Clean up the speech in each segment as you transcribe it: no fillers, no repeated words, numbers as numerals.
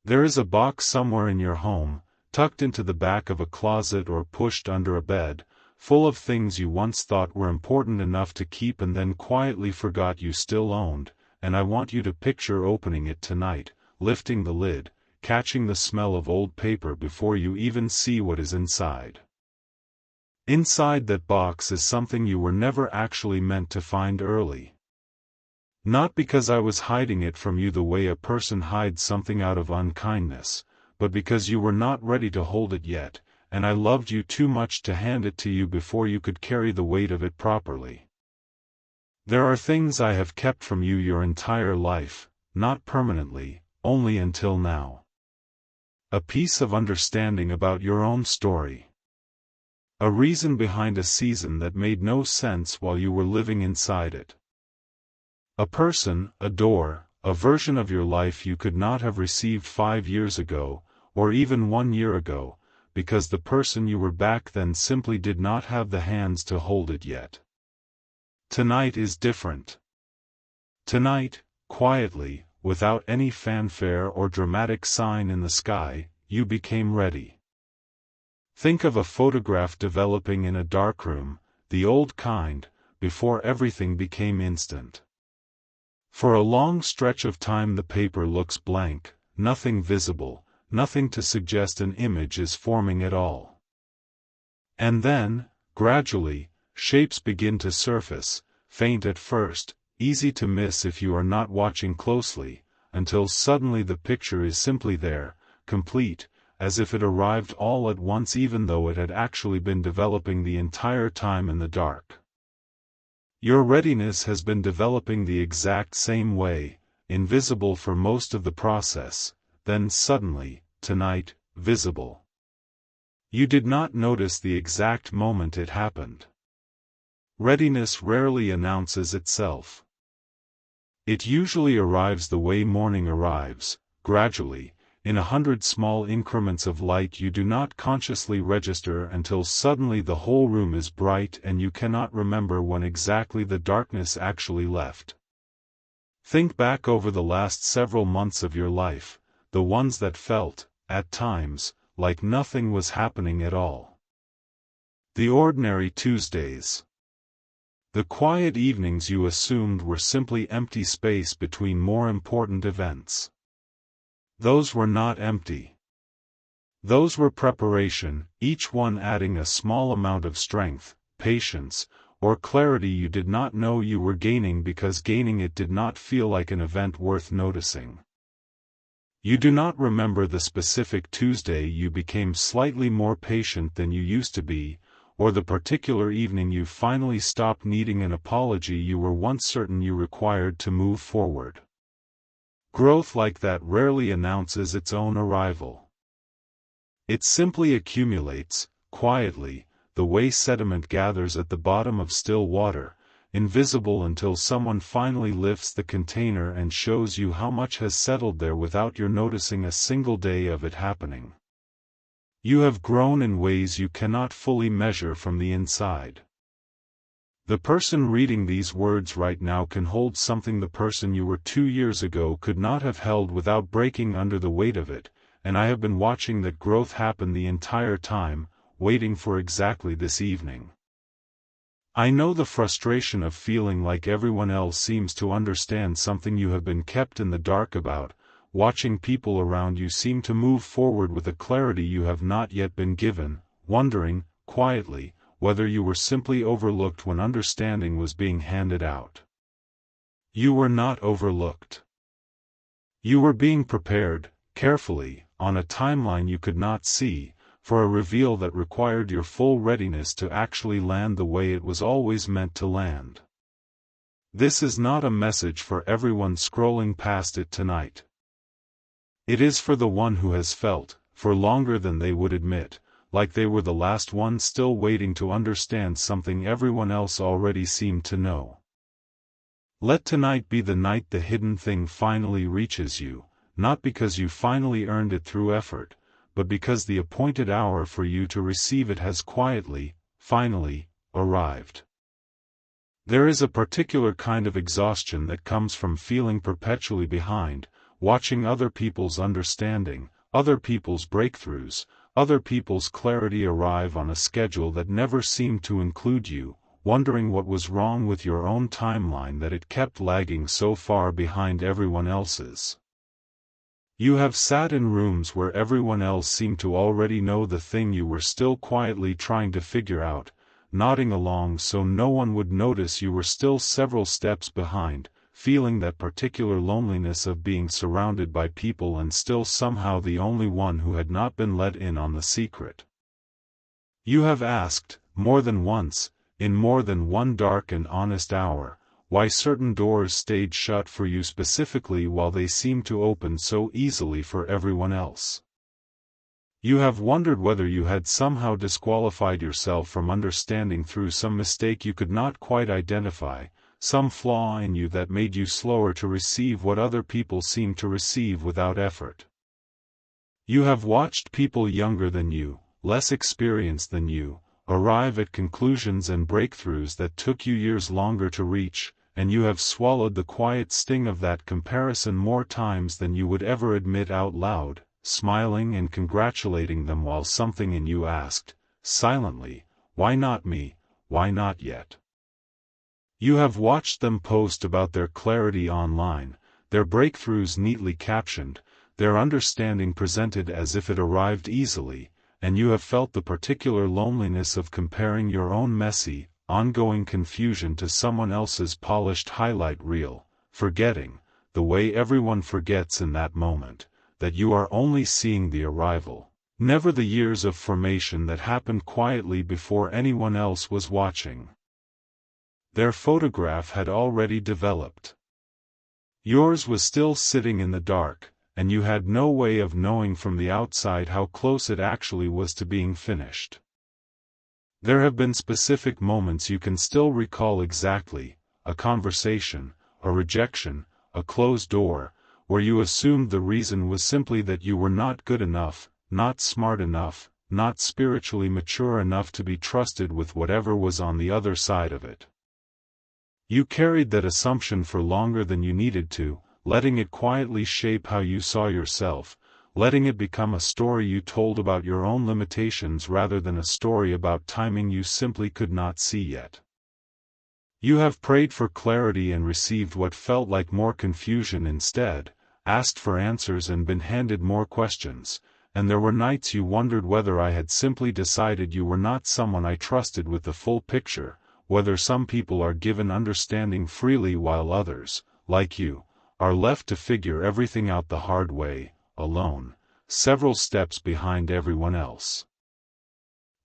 There is a box somewhere in your home, tucked into the back of a closet or pushed under a bed, full of things you once thought were important enough to keep and then quietly forgot you still owned, and I want you to picture opening it tonight, lifting the lid, catching the smell of old paper before you even see what is inside. Inside that box is something you were never actually meant to find early. Not because I was hiding it from you the way a person hides something out of unkindness, but because you were not ready to hold it yet, and I loved you too much to hand it to you before you could carry the weight of it properly. There are things I have kept from you your entire life, not permanently, only until now. A piece of understanding about your own story. A reason behind a season that made no sense while you were living inside it. A person, a door, a version of your life you could not have received 5 years ago, or even 1 year ago, because the person you were back then simply did not have the hands to hold it yet. Tonight is different. Tonight, quietly, without any fanfare or dramatic sign in the sky, you became ready. Think of a photograph developing in a darkroom, the old kind, before everything became instant. For a long stretch of time the paper looks blank, nothing visible, nothing to suggest an image is forming at all. And then, gradually, shapes begin to surface, faint at first, easy to miss if you are not watching closely, until suddenly the picture is simply there, complete, as if it arrived all at once even though it had actually been developing the entire time in the dark. Your readiness has been developing the exact same way, invisible for most of the process, then suddenly, tonight, visible. You did not notice the exact moment it happened. Readiness rarely announces itself. It usually arrives the way morning arrives, gradually, in 100 small increments of light you do not consciously register until suddenly the whole room is bright and you cannot remember when exactly the darkness actually left. Think back over the last several months of your life, the ones that felt, at times, like nothing was happening at all. The ordinary Tuesdays. The quiet evenings you assumed were simply empty space between more important events. Those were not empty. Those were preparation, each one adding a small amount of strength, patience, or clarity you did not know you were gaining because gaining it did not feel like an event worth noticing. You do not remember the specific Tuesday you became slightly more patient than you used to be, or the particular evening you finally stopped needing an apology you were once certain you required to move forward. Growth like that rarely announces its own arrival. It simply accumulates, quietly, the way sediment gathers at the bottom of still water, invisible until someone finally lifts the container and shows you how much has settled there without your noticing a single day of it happening. You have grown in ways you cannot fully measure from the inside. The person reading these words right now can hold something the person you were 2 years ago could not have held without breaking under the weight of it, and I have been watching that growth happen the entire time, waiting for exactly this evening. I know the frustration of feeling like everyone else seems to understand something you have been kept in the dark about, watching people around you seem to move forward with a clarity you have not yet been given, wondering, quietly, whether you were simply overlooked when understanding was being handed out. You were not overlooked. You were being prepared, carefully, on a timeline you could not see, for a reveal that required your full readiness to actually land the way it was always meant to land. This is not a message for everyone scrolling past it tonight. It is for the one who has felt, for longer than they would admit, like they were the last one still waiting to understand something everyone else already seemed to know. Let tonight be the night the hidden thing finally reaches you, not because you finally earned it through effort, but because the appointed hour for you to receive it has quietly, finally, arrived. There is a particular kind of exhaustion that comes from feeling perpetually behind, watching other people's understanding, other people's breakthroughs, other people's clarity arrive on a schedule that never seemed to include you, wondering what was wrong with your own timeline that it kept lagging so far behind everyone else's. You have sat in rooms where everyone else seemed to already know the thing you were still quietly trying to figure out, nodding along so no one would notice you were still several steps behind, feeling that particular loneliness of being surrounded by people and still somehow the only one who had not been let in on the secret. You have asked, more than once, in more than one dark and honest hour, why certain doors stayed shut for you specifically while they seemed to open so easily for everyone else. You have wondered whether you had somehow disqualified yourself from understanding through some mistake you could not quite identify, some flaw in you that made you slower to receive what other people seemed to receive without effort. You have watched people younger than you, less experienced than you, arrive at conclusions and breakthroughs that took you years longer to reach, and you have swallowed the quiet sting of that comparison more times than you would ever admit out loud, smiling and congratulating them while something in you asked, silently, why not me, why not yet? You have watched them post about their clarity online, their breakthroughs neatly captioned, their understanding presented as if it arrived easily, and you have felt the particular loneliness of comparing your own messy, ongoing confusion to someone else's polished highlight reel, forgetting, the way everyone forgets in that moment, that you are only seeing the arrival, never the years of formation that happened quietly before anyone else was watching. Their photograph had already developed. Yours was still sitting in the dark, and you had no way of knowing from the outside how close it actually was to being finished. There have been specific moments you can still recall exactly, a conversation, a rejection, a closed door, where you assumed the reason was simply that you were not good enough, not smart enough, not spiritually mature enough to be trusted with whatever was on the other side of it. You carried that assumption for longer than you needed to, letting it quietly shape how you saw yourself, letting it become a story you told about your own limitations rather than a story about timing you simply could not see yet. You have prayed for clarity and received what felt like more confusion instead, asked for answers and been handed more questions, and there were nights you wondered whether I had simply decided you were not someone I trusted with the full picture, whether some people are given understanding freely while others, like you, are left to figure everything out the hard way, alone, several steps behind everyone else.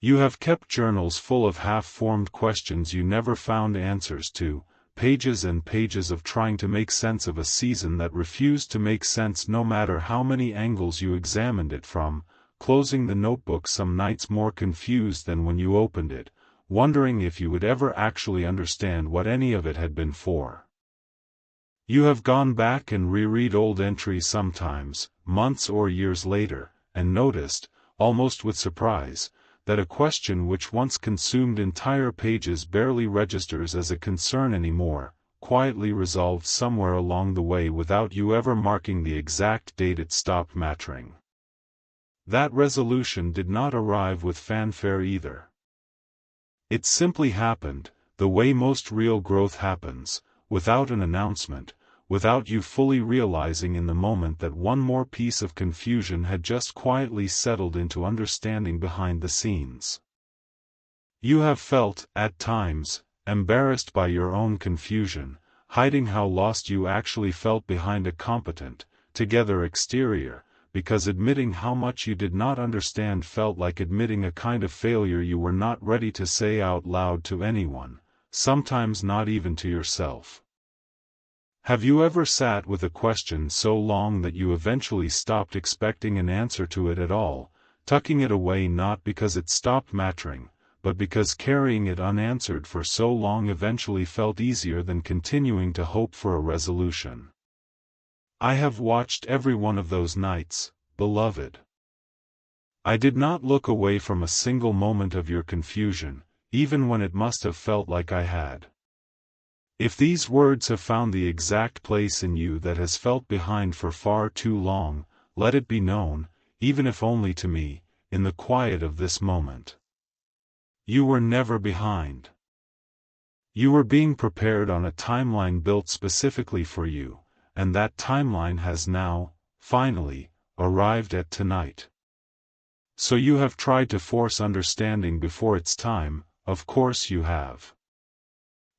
You have kept journals full of half-formed questions you never found answers to, pages and pages of trying to make sense of a season that refused to make sense no matter how many angles you examined it from, closing the notebook some nights more confused than when you opened it, wondering if you would ever actually understand what any of it had been for. You have gone back and reread old entries sometimes, months or years later, and noticed, almost with surprise, that a question which once consumed entire pages barely registers as a concern anymore, quietly resolved somewhere along the way without you ever marking the exact date it stopped mattering. That resolution did not arrive with fanfare either. It simply happened, the way most real growth happens, without an announcement, without you fully realizing in the moment that one more piece of confusion had just quietly settled into understanding behind the scenes. You have felt, at times, embarrassed by your own confusion, hiding how lost you actually felt behind a competent, together exterior, because admitting how much you did not understand felt like admitting a kind of failure you were not ready to say out loud to anyone, sometimes not even to yourself. Have you ever sat with a question so long that you eventually stopped expecting an answer to it at all, tucking it away not because it stopped mattering, but because carrying it unanswered for so long eventually felt easier than continuing to hope for a resolution? I have watched every one of those nights, beloved. I did not look away from a single moment of your confusion, even when it must have felt like I had. If these words have found the exact place in you that has felt behind for far too long, let it be known, even if only to me, in the quiet of this moment. You were never behind. You were being prepared on a timeline built specifically for you, and that timeline has now, finally, arrived at tonight. So you have tried to force understanding before its time, of course you have.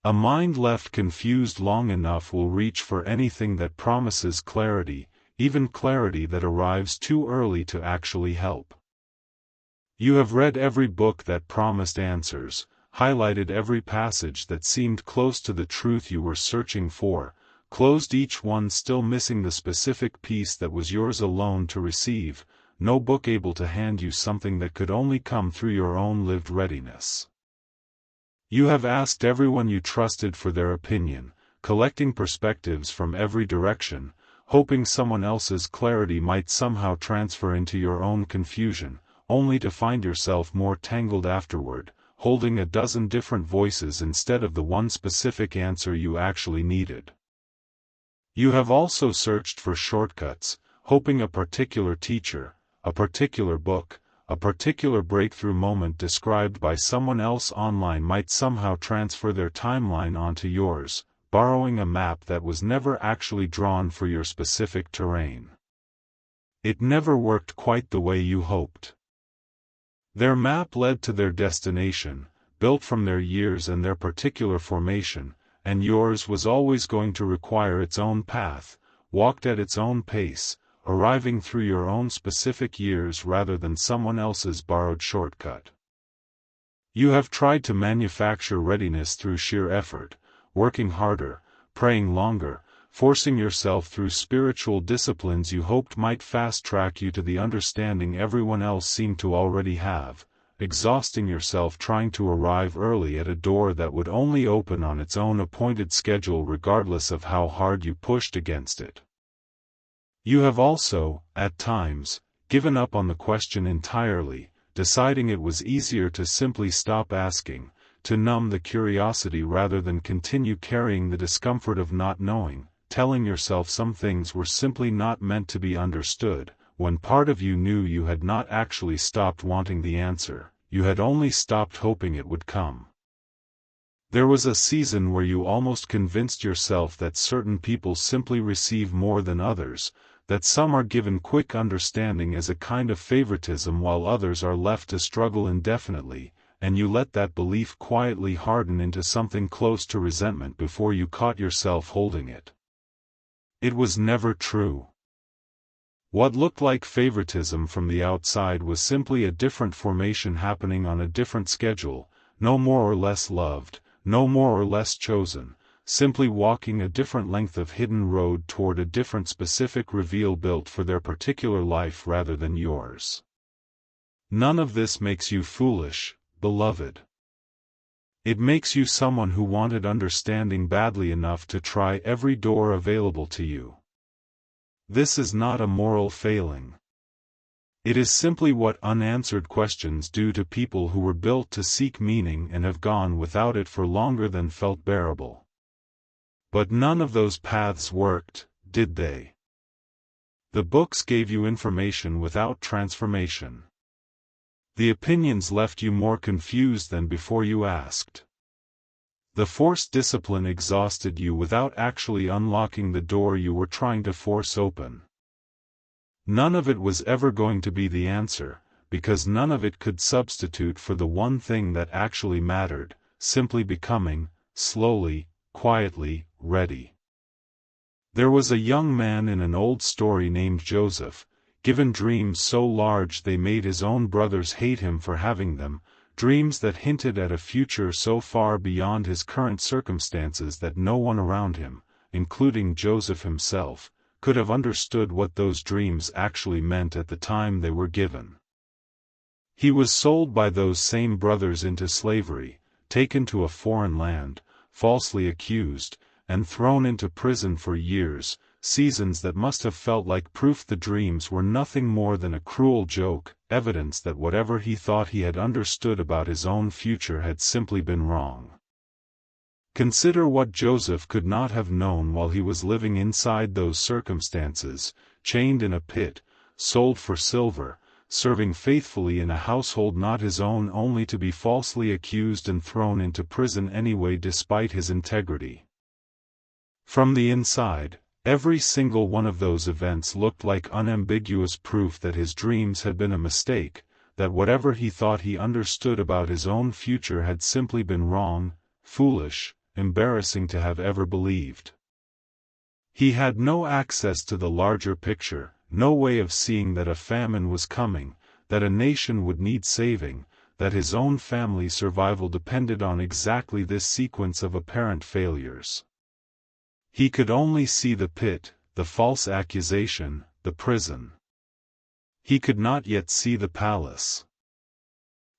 A mind left confused long enough will reach for anything that promises clarity, even clarity that arrives too early to actually help. You have read every book that promised answers, highlighted every passage that seemed close to the truth you were searching for, closed each one still missing the specific piece that was yours alone to receive, no book able to hand you something that could only come through your own lived readiness. You have asked everyone you trusted for their opinion, collecting perspectives from every direction, hoping someone else's clarity might somehow transfer into your own confusion, only to find yourself more tangled afterward, holding a dozen different voices instead of the one specific answer you actually needed. You have also searched for shortcuts, hoping a particular teacher, a particular book, a particular breakthrough moment described by someone else online might somehow transfer their timeline onto yours, borrowing a map that was never actually drawn for your specific terrain. It never worked quite the way you hoped. Their map led to their destination, built from their years and their particular formation, and yours was always going to require its own path, walked at its own pace, arriving through your own specific years rather than someone else's borrowed shortcut. You have tried to manufacture readiness through sheer effort, working harder, praying longer, forcing yourself through spiritual disciplines you hoped might fast-track you to the understanding everyone else seemed to already have, exhausting yourself trying to arrive early at a door that would only open on its own appointed schedule regardless of how hard you pushed against it. You have also, at times, given up on the question entirely, deciding it was easier to simply stop asking, to numb the curiosity rather than continue carrying the discomfort of not knowing, telling yourself some things were simply not meant to be understood, when part of you knew you had not actually stopped wanting the answer, you had only stopped hoping it would come. There was a season where you almost convinced yourself that certain people simply receive more than others, that some are given quick understanding as a kind of favoritism while others are left to struggle indefinitely, and you let that belief quietly harden into something close to resentment before you caught yourself holding it. It was never true. What looked like favoritism from the outside was simply a different formation happening on a different schedule, no more or less loved, no more or less chosen, simply walking a different length of hidden road toward a different specific reveal built for their particular life rather than yours. None of this makes you foolish, beloved. It makes you someone who wanted understanding badly enough to try every door available to you. This is not a moral failing. It is simply what unanswered questions do to people who were built to seek meaning and have gone without it for longer than felt bearable. But none of those paths worked, did they? The books gave you information without transformation. The opinions left you more confused than before you asked. The forced discipline exhausted you without actually unlocking the door you were trying to force open. None of it was ever going to be the answer, because none of it could substitute for the one thing that actually mattered, simply becoming, slowly, quietly, ready. There was a young man in an old story named Joseph, given dreams so large they made his own brothers hate him for having them, dreams that hinted at a future so far beyond his current circumstances that no one around him, including Joseph himself, could have understood what those dreams actually meant at the time they were given. He was sold by those same brothers into slavery, taken to a foreign land, falsely accused, and thrown into prison for years, seasons that must have felt like proof the dreams were nothing more than a cruel joke, evidence that whatever he thought he had understood about his own future had simply been wrong. Consider what Joseph could not have known while he was living inside those circumstances, chained in a pit, sold for silver, serving faithfully in a household not his own, only to be falsely accused and thrown into prison anyway despite his integrity. From the inside, every single one of those events looked like unambiguous proof that his dreams had been a mistake, that whatever he thought he understood about his own future had simply been wrong, foolish, embarrassing to have ever believed. He had no access to the larger picture, no way of seeing that a famine was coming, that a nation would need saving, that his own family's survival depended on exactly this sequence of apparent failures. He could only see the pit, the false accusation, the prison. He could not yet see the palace.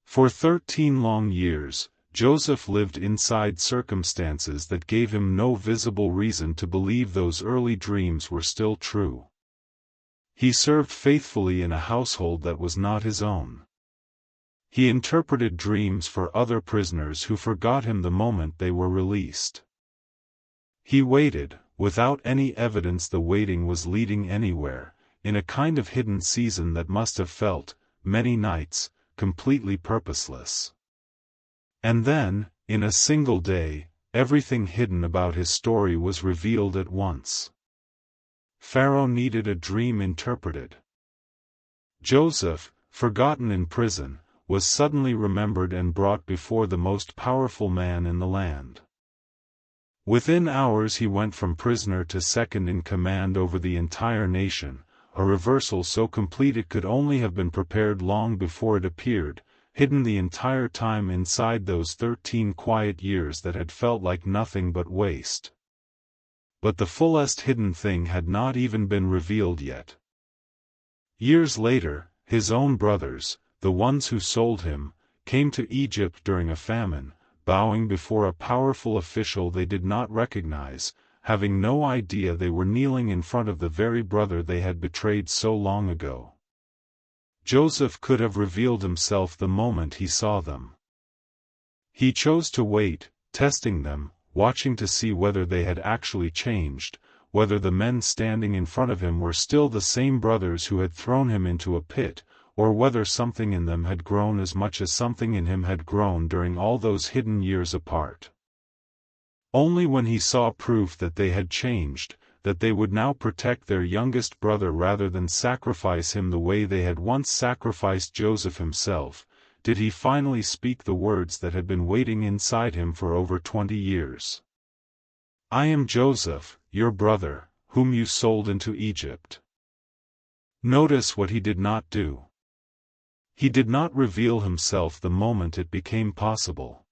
For 13 long years, Joseph lived inside circumstances that gave him no visible reason to believe those early dreams were still true. He served faithfully in a household that was not his own. He interpreted dreams for other prisoners who forgot him the moment they were released. He waited, without any evidence the waiting was leading anywhere, in a kind of hidden season that must have felt, many nights, completely purposeless. And then, in a single day, everything hidden about his story was revealed at once. Pharaoh needed a dream interpreted. Joseph, forgotten in prison, was suddenly remembered and brought before the most powerful man in the land. Within hours he went from prisoner to second in command over the entire nation, a reversal so complete it could only have been prepared long before it appeared, hidden the entire time inside those 13 quiet years that had felt like nothing but waste. But the fullest hidden thing had not even been revealed yet. Years later, his own brothers, the ones who sold him, came to Egypt during a famine, bowing before a powerful official they did not recognize, having no idea they were kneeling in front of the very brother they had betrayed so long ago. Joseph could have revealed himself the moment he saw them. He chose to wait, testing them, watching to see whether they had actually changed, whether the men standing in front of him were still the same brothers who had thrown him into a pit, or whether something in them had grown as much as something in him had grown during all those hidden years apart. Only when he saw proof that they had changed, that they would now protect their youngest brother rather than sacrifice him the way they had once sacrificed Joseph himself, did he finally speak the words that had been waiting inside him for over 20 years. "I am Joseph, your brother, whom you sold into Egypt." Notice what he did not do. He did not reveal himself the moment it became possible.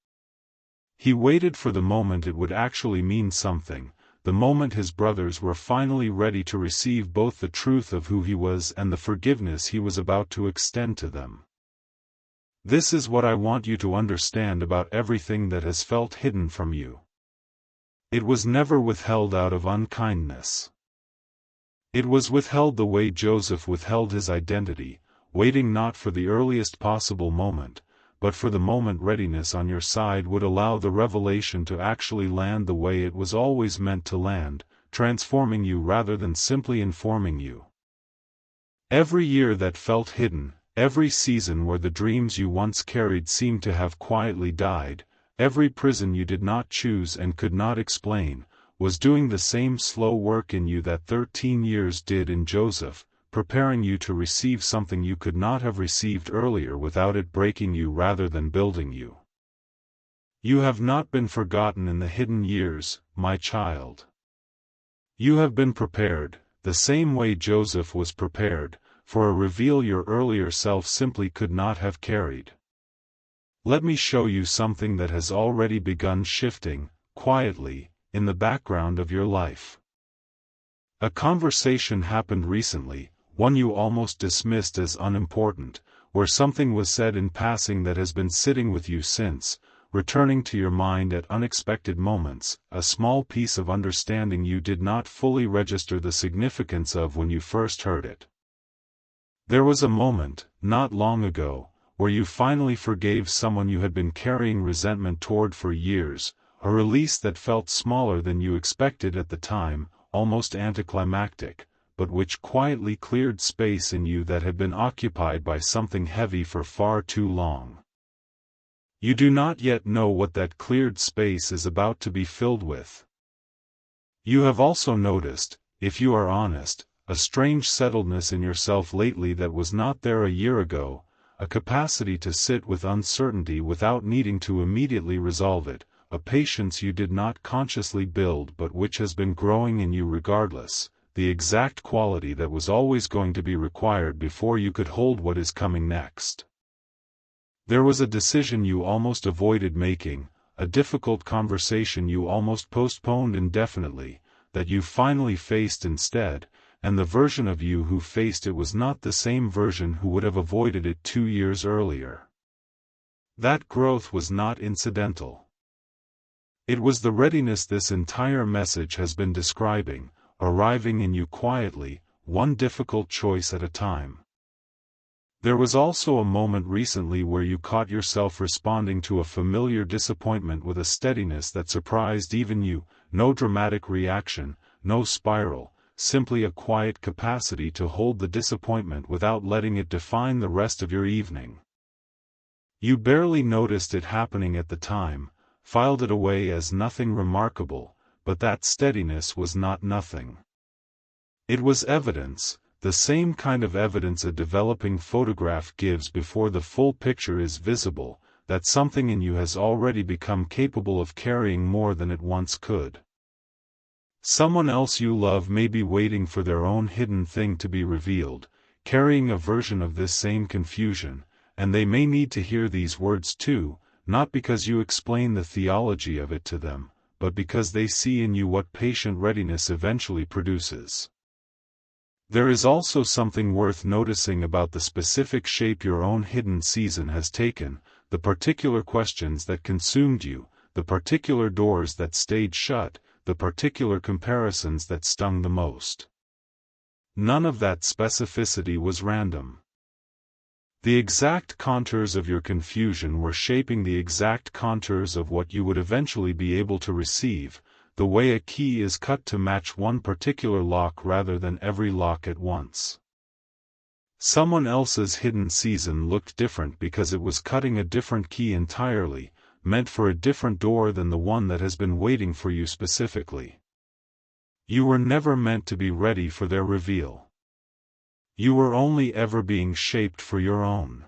He waited for the moment it would actually mean something, the moment his brothers were finally ready to receive both the truth of who he was and the forgiveness he was about to extend to them. This is what I want you to understand about everything that has felt hidden from you. It was never withheld out of unkindness. It was withheld the way Joseph withheld his identity, waiting not for the earliest possible moment, but for the moment readiness on your side would allow the revelation to actually land the way it was always meant to land, transforming you rather than simply informing you. Every year that felt hidden, every season where the dreams you once carried seemed to have quietly died, every prison you did not choose and could not explain, was doing the same slow work in you that 13 years did in Joseph, preparing you to receive something you could not have received earlier without it breaking you rather than building you. You have not been forgotten in the hidden years, my child. You have been prepared, the same way Joseph was prepared, for a reveal your earlier self simply could not have carried. Let me show you something that has already begun shifting, quietly, in the background of your life. A conversation happened recently, one you almost dismissed as unimportant, where something was said in passing that has been sitting with you since, returning to your mind at unexpected moments, a small piece of understanding you did not fully register the significance of when you first heard it. There was a moment, not long ago, where you finally forgave someone you had been carrying resentment toward for years, a release that felt smaller than you expected at the time, almost anticlimactic, but which quietly cleared space in you that had been occupied by something heavy for far too long. You do not yet know what that cleared space is about to be filled with. You have also noticed, if you are honest, a strange settledness in yourself lately that was not there a year ago, a capacity to sit with uncertainty without needing to immediately resolve it, a patience you did not consciously build but which has been growing in you regardless, the exact quality that was always going to be required before you could hold what is coming next. There was a decision you almost avoided making, a difficult conversation you almost postponed indefinitely, that you finally faced instead, and the version of you who faced it was not the same version who would have avoided it 2 years earlier. That growth was not incidental. It was the readiness this entire message has been describing, arriving in you quietly, one difficult choice at a time. There was also a moment recently where you caught yourself responding to a familiar disappointment with a steadiness that surprised even you, no dramatic reaction, no spiral, simply a quiet capacity to hold the disappointment without letting it define the rest of your evening. You barely noticed it happening at the time, filed it away as nothing remarkable, but that steadiness was not nothing. It was evidence, the same kind of evidence a developing photograph gives before the full picture is visible, that something in you has already become capable of carrying more than it once could. Someone else you love may be waiting for their own hidden thing to be revealed, carrying a version of this same confusion, and they may need to hear these words too, not because you explain the theology of it to them, but because they see in you what patient readiness eventually produces. There is also something worth noticing about the specific shape your own hidden season has taken, the particular questions that consumed you, the particular doors that stayed shut, the particular comparisons that stung the most. None of that specificity was random. The exact contours of your confusion were shaping the exact contours of what you would eventually be able to receive, the way a key is cut to match one particular lock rather than every lock at once. Someone else's hidden season looked different because it was cutting a different key entirely, meant for a different door than the one that has been waiting for you specifically. You were never meant to be ready for their reveal. You were only ever being shaped for your own.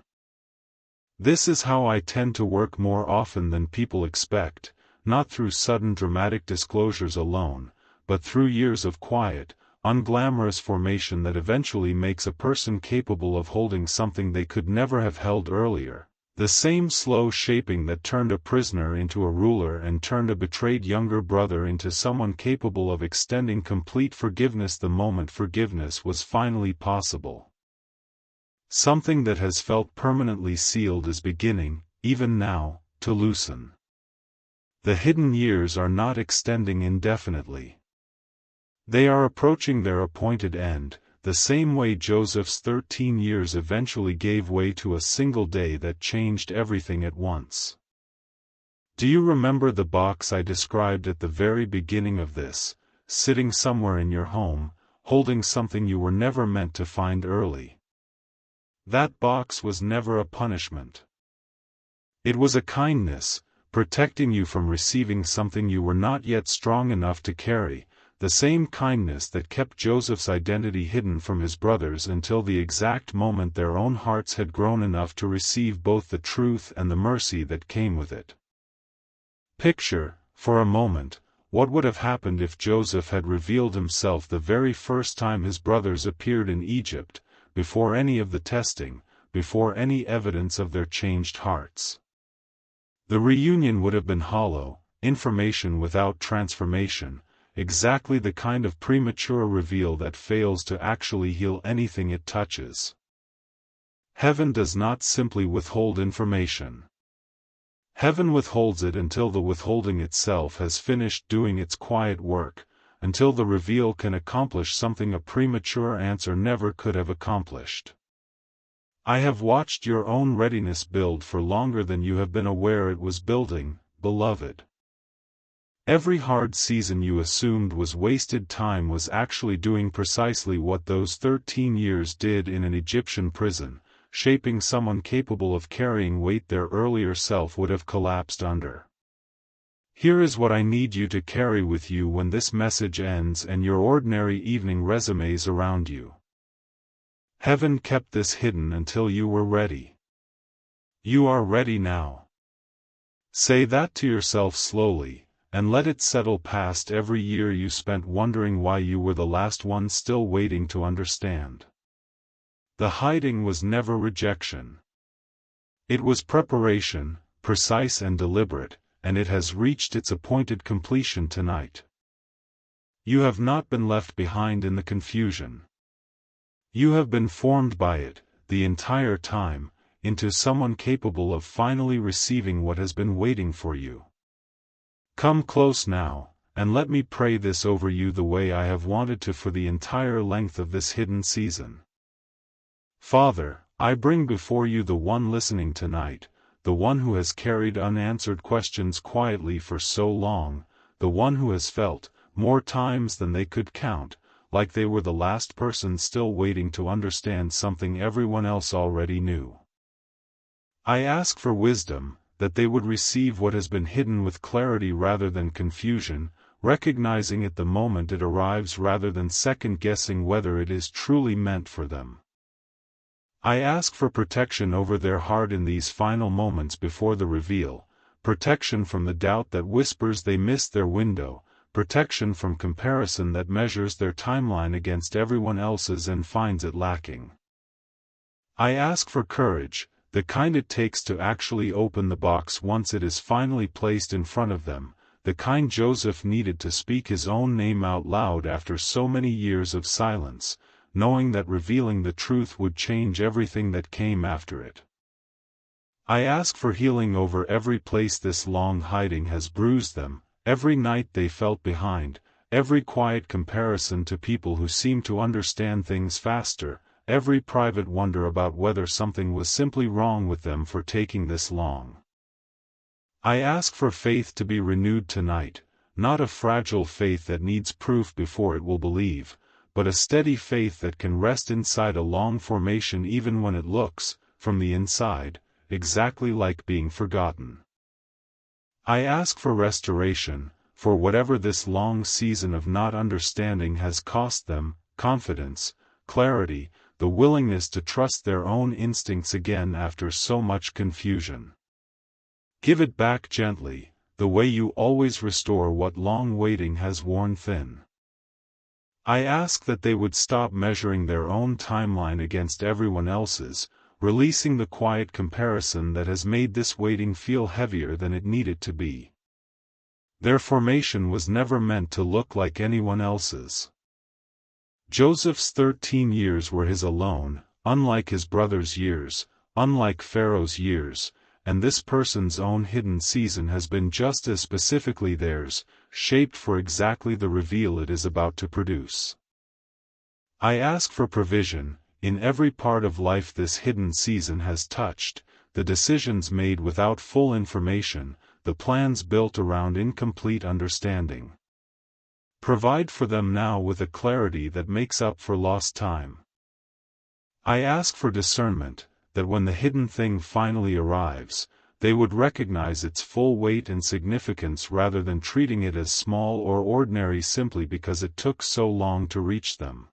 This is how I tend to work more often than people expect, not through sudden dramatic disclosures alone, but through years of quiet, unglamorous formation that eventually makes a person capable of holding something they could never have held earlier, the same slow shaping that turned a prisoner into a ruler and turned a betrayed younger brother into someone capable of extending complete forgiveness the moment forgiveness was finally possible. Something that has felt permanently sealed is beginning, even now, to loosen. The hidden years are not extending indefinitely. They are approaching their appointed end, the same way Joseph's 13 years eventually gave way to a single day that changed everything at once. Do you remember the box I described at the very beginning of this, sitting somewhere in your home, holding something you were never meant to find early? That box was never a punishment. It was a kindness, protecting you from receiving something you were not yet strong enough to carry, the same kindness that kept Joseph's identity hidden from his brothers until the exact moment their own hearts had grown enough to receive both the truth and the mercy that came with it. Picture, for a moment, what would have happened if Joseph had revealed himself the very first time his brothers appeared in Egypt, before any of the testing, before any evidence of their changed hearts. The reunion would have been hollow, information without transformation, exactly the kind of premature reveal that fails to actually heal anything it touches. Heaven does not simply withhold information. Heaven withholds it until the withholding itself has finished doing its quiet work, until the reveal can accomplish something a premature answer never could have accomplished. I have watched your own readiness build for longer than you have been aware it was building, beloved. Every hard season you assumed was wasted time was actually doing precisely what those 13 years did in an Egyptian prison, shaping someone capable of carrying weight their earlier self would have collapsed under. Here is what I need you to carry with you when this message ends and your ordinary evening resumes around you. Heaven kept this hidden until you were ready. You are ready now. Say that to yourself slowly, and let it settle past every year you spent wondering why you were the last one still waiting to understand. The hiding was never rejection. It was preparation, precise and deliberate, and it has reached its appointed completion tonight. You have not been left behind in the confusion. You have been formed by it, the entire time, into someone capable of finally receiving what has been waiting for you. Come close now, and let me pray this over you the way I have wanted to for the entire length of this hidden season. Father, I bring before you the one listening tonight, the one who has carried unanswered questions quietly for so long, the one who has felt, more times than they could count, like they were the last person still waiting to understand something everyone else already knew. I ask for wisdom, that they would receive what has been hidden with clarity rather than confusion, recognizing it the moment it arrives rather than second-guessing whether it is truly meant for them. I ask for protection over their heart in these final moments before the reveal, protection from the doubt that whispers they missed their window, protection from comparison that measures their timeline against everyone else's and finds it lacking. I ask for courage, the kind it takes to actually open the box once it is finally placed in front of them, the kind Joseph needed to speak his own name out loud after so many years of silence, knowing that revealing the truth would change everything that came after it. I ask for healing over every place this long hiding has bruised them, every night they felt behind, every quiet comparison to people who seem to understand things faster, every private wonder about whether something was simply wrong with them for taking this long. I ask for faith to be renewed tonight, not a fragile faith that needs proof before it will believe, but a steady faith that can rest inside a long formation even when it looks, from the inside, exactly like being forgotten. I ask for restoration, for whatever this long season of not understanding has cost them, confidence, clarity, the willingness to trust their own instincts again after so much confusion. Give it back gently, the way you always restore what long waiting has worn thin. I ask that they would stop measuring their own timeline against everyone else's, releasing the quiet comparison that has made this waiting feel heavier than it needed to be. Their formation was never meant to look like anyone else's. Joseph's 13 years were his alone, unlike his brother's years, unlike Pharaoh's years, and this person's own hidden season has been just as specifically theirs, shaped for exactly the reveal it is about to produce. I ask for provision, in every part of life this hidden season has touched, the decisions made without full information, the plans built around incomplete understanding. Provide for them now with a clarity that makes up for lost time. I ask for discernment, that when the hidden thing finally arrives, they would recognize its full weight and significance rather than treating it as small or ordinary simply because it took so long to reach them.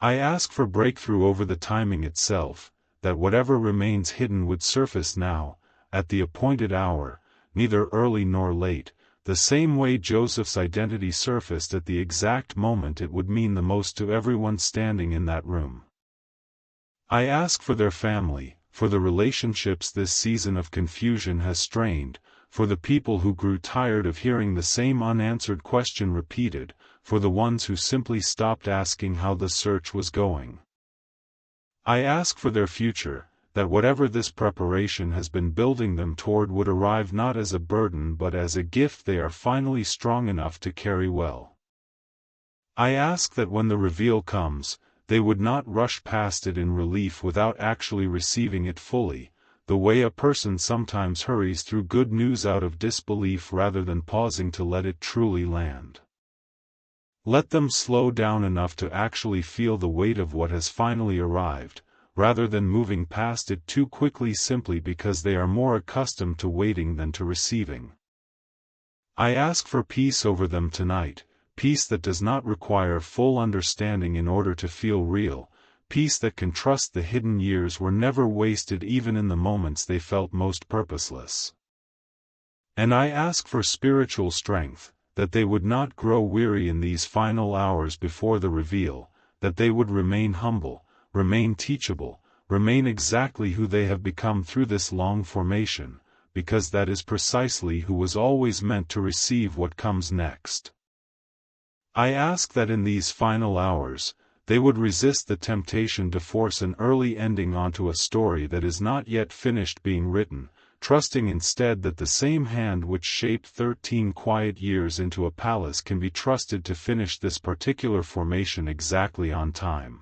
I ask for breakthrough over the timing itself, that whatever remains hidden would surface now, at the appointed hour, neither early nor late, the same way Joseph's identity surfaced at the exact moment it would mean the most to everyone standing in that room. I ask for their family, for the relationships this season of confusion has strained, for the people who grew tired of hearing the same unanswered question repeated, for the ones who simply stopped asking how the search was going. I ask for their future, that whatever this preparation has been building them toward would arrive not as a burden but as a gift they are finally strong enough to carry well. I ask that when the reveal comes, they would not rush past it in relief without actually receiving it fully, the way a person sometimes hurries through good news out of disbelief rather than pausing to let it truly land. Let them slow down enough to actually feel the weight of what has finally arrived, rather than moving past it too quickly simply because they are more accustomed to waiting than to receiving. I ask for peace over them tonight, peace that does not require full understanding in order to feel real, peace that can trust the hidden years were never wasted even in the moments they felt most purposeless. And I ask for spiritual strength, that they would not grow weary in these final hours before the reveal, that they would remain humble, remain teachable, remain exactly who they have become through this long formation, because that is precisely who was always meant to receive what comes next. I ask that in these final hours, they would resist the temptation to force an early ending onto a story that is not yet finished being written, trusting instead that the same hand which shaped 13 quiet years into a palace can be trusted to finish this particular formation exactly on time.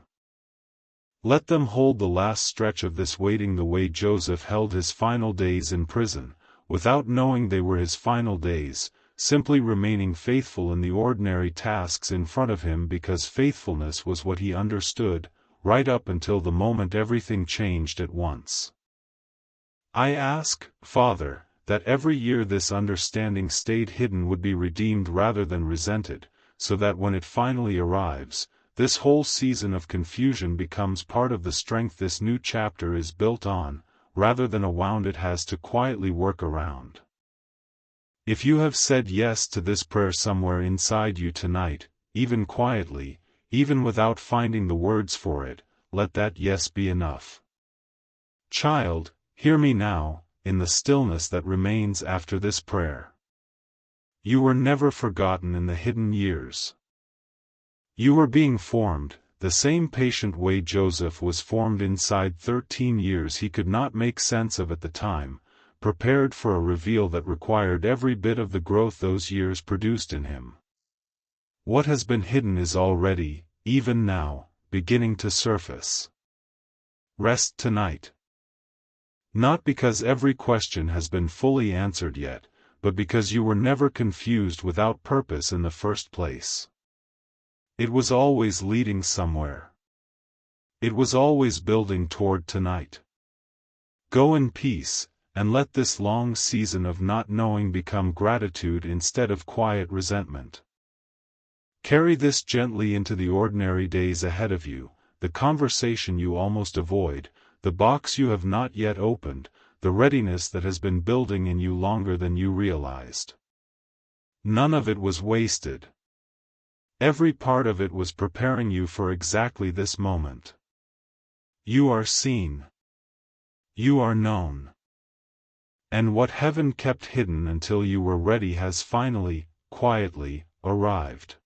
Let them hold the last stretch of this waiting the way Joseph held his final days in prison, without knowing they were his final days, simply remaining faithful in the ordinary tasks in front of him because faithfulness was what he understood, right up until the moment everything changed at once. I ask, Father, that every year this understanding stayed hidden would be redeemed rather than resented, so that when it finally arrives, this whole season of confusion becomes part of the strength this new chapter is built on, rather than a wound it has to quietly work around. If you have said yes to this prayer somewhere inside you tonight, even quietly, even without finding the words for it, let that yes be enough. Child, hear me now, in the stillness that remains after this prayer. You were never forgotten in the hidden years. You were being formed, the same patient way Joseph was formed inside 13 years he could not make sense of at the time, prepared for a reveal that required every bit of the growth those years produced in him. What has been hidden is already, even now, beginning to surface. Rest tonight. Not because every question has been fully answered yet, but because you were never confused without purpose in the first place. It was always leading somewhere. It was always building toward tonight. Go in peace, and let this long season of not knowing become gratitude instead of quiet resentment. Carry this gently into the ordinary days ahead of you, the conversation you almost avoid, the box you have not yet opened, the readiness that has been building in you longer than you realized. None of it was wasted. Every part of it was preparing you for exactly this moment. You are seen. You are known. And what heaven kept hidden until you were ready has finally, quietly, arrived.